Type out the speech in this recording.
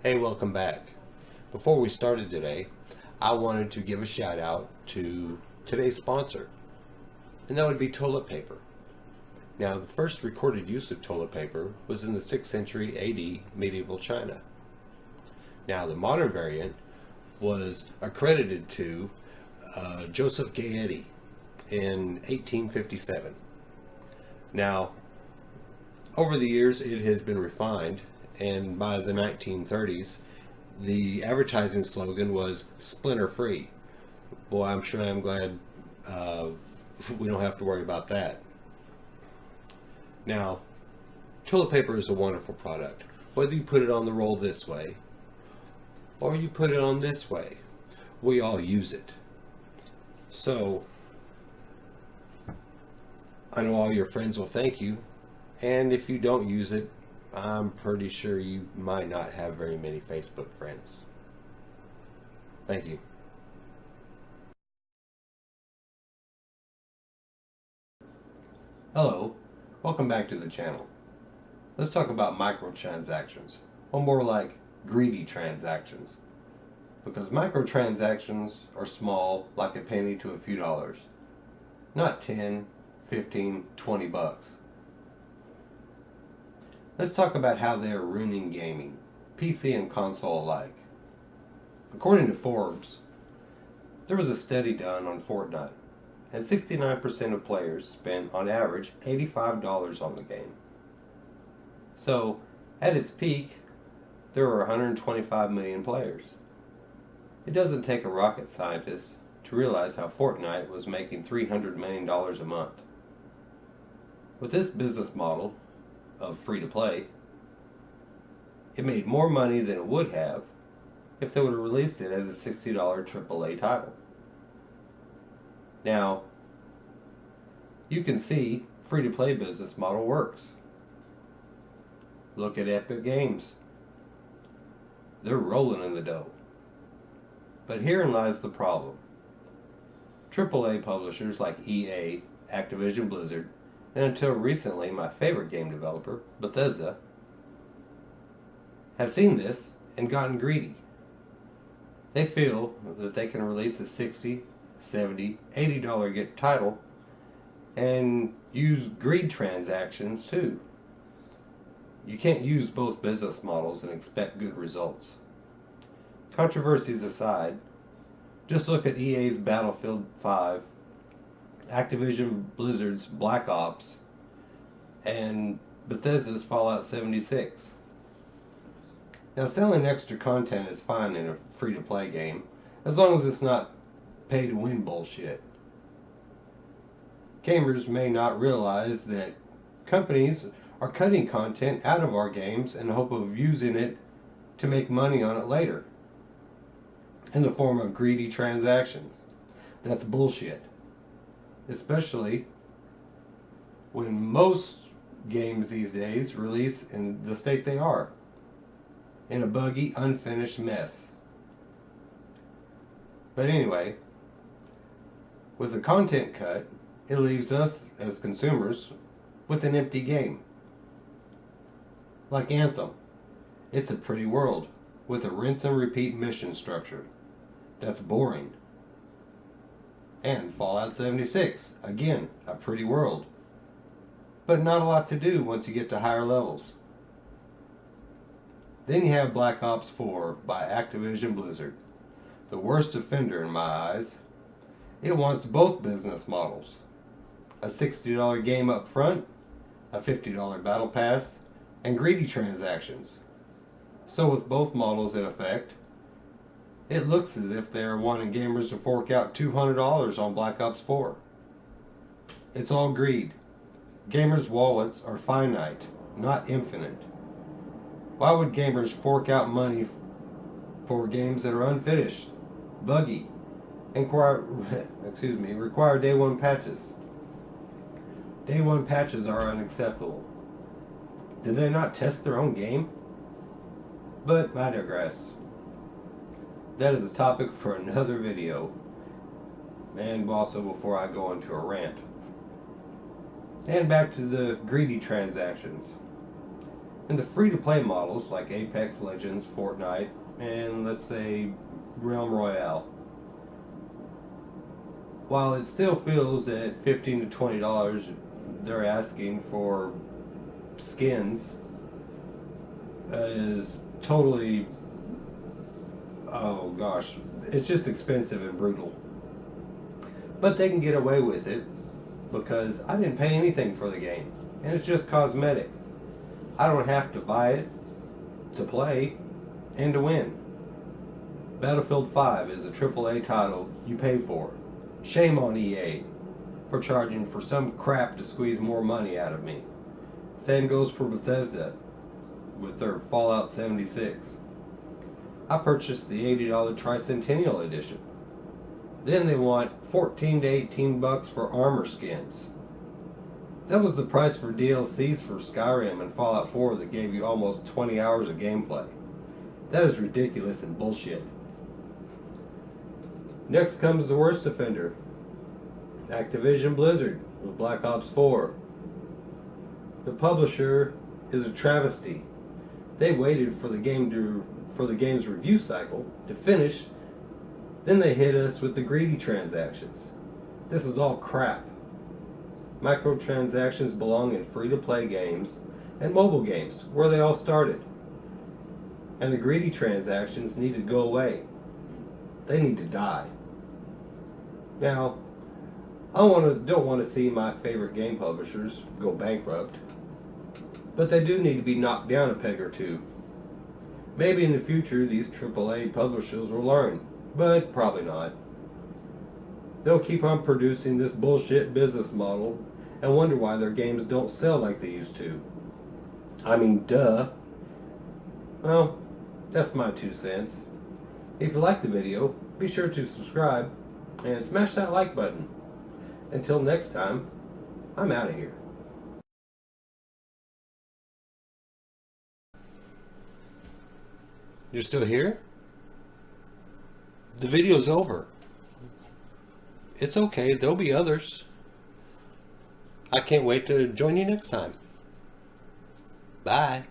Hey, welcome back. Before we started today, I wanted to give a shout out to today's sponsor, and that would be toilet paper. Now, the first recorded use of toilet paper was in the 6th century AD medieval China. Now, the modern variant was accredited to Joseph Gaiety in 1857. Now, over the years, it has been refined, and by the 1930s, the advertising slogan was splinter free. Boy, I'm glad we don't have to worry about that. Now, toilet paper is a wonderful product. Whether you put it on the roll this way or you put it on this way, we all use it. So, I know all your friends will thank you, and if you don't use it, I'm pretty sure you might not have very many Facebook friends. Thank you. Hello, welcome back to the channel. Let's talk about microtransactions, or more like greedy transactions. Because microtransactions are small, like a penny to a few dollars. Not 10, 15, 20 bucks. Let's talk about how they are ruining gaming, PC and console alike. According to Forbes, there was a study done on Fortnite, and 69% of players spent on average $85 on the game. So, at its peak, there were 125 million players. It doesn't take a rocket scientist to realize how Fortnite was making $300 million a month. With this business model of free-to-play, it made more money than it would have if they would have released it as a $60 AAA title. Now, you can see free-to-play business model works. Look at Epic Games. They're rolling in the dough. But herein lies the problem. AAA publishers like EA, Activision Blizzard, and until recently my favorite game developer, Bethesda, have seen this and gotten greedy. They feel that they can release a $60, $70, $80 title and use greed transactions too. You can't use both business models and expect good results. Controversies aside, just look at EA's Battlefield 5, Activision Blizzard's Black Ops, and Bethesda's Fallout 76. Now, selling extra content is fine in a free-to-play game, as long as it's not pay-to-win bullshit. Gamers may not realize that companies are cutting content out of our games in the hope of using it to make money on it later, in the form of greedy transactions. That's bullshit. Especially when most games these days release in the state they are, in a buggy, unfinished mess. But anyway, with the content cut, it leaves us as consumers with an empty game. Like Anthem, it's a pretty world with a rinse and repeat mission structure. That's boring. And Fallout 76, again, a pretty world, but not a lot to do once you get to higher levels. Then you have Black Ops 4 by Activision Blizzard, the worst offender in my eyes. It wants both business models, a $60 game up front, a $50 battle pass, and greedy transactions. So with both models in effect, it looks as if they are wanting gamers to fork out $200 on Black Ops 4. It's all greed. Gamers' wallets are finite, not infinite. Why would gamers fork out money for games that are unfinished, buggy, and require day one patches? Day one patches are unacceptable. Did they not test their own game? But I digress. That is a topic for another video, and also before I go into a rant. And back to the greedy transactions. And the free-to-play models like Apex Legends, Fortnite, and let's say Realm Royale, while it still feels at $15 to $20 they're asking for skins, is totally, oh gosh, it's just expensive and brutal. But they can get away with it because I didn't pay anything for the game, and it's just cosmetic. I don't have to buy it to play and to win. Battlefield 5 is a AAA title you pay for. Shame on EA for charging for some crap to squeeze more money out of me. Same goes for Bethesda with their Fallout 76. I purchased the $80 Tricentennial Edition. Then they want 14 to 18 bucks for armor skins. That was the price for DLCs for Skyrim and Fallout 4 that gave you almost 20 hours of gameplay. That is ridiculous and bullshit. Next comes the worst offender, Activision Blizzard with Black Ops 4. The publisher is a travesty. They waited for the game's review cycle to finish, then they hit us with the greedytransactions. This is all crap. Microtransactions belong in free-to-play games and mobile games, where they all started. And the greedytransactions need to go away. They need to die. Now, I don't want to see my favorite game publishers go bankrupt, but they do need to be knocked down a peg or two. Maybe in the future these AAA publishers will learn, but probably not. They'll keep on producing this bullshit business model and wonder why their games don't sell like they used to. I mean, duh. Well, that's my 2 cents. If you liked the video, be sure to subscribe and smash that like button. Until next time, I'm out of here. You're still here? The video's over. It's okay, there'll be others. I can't wait to join you next time. Bye.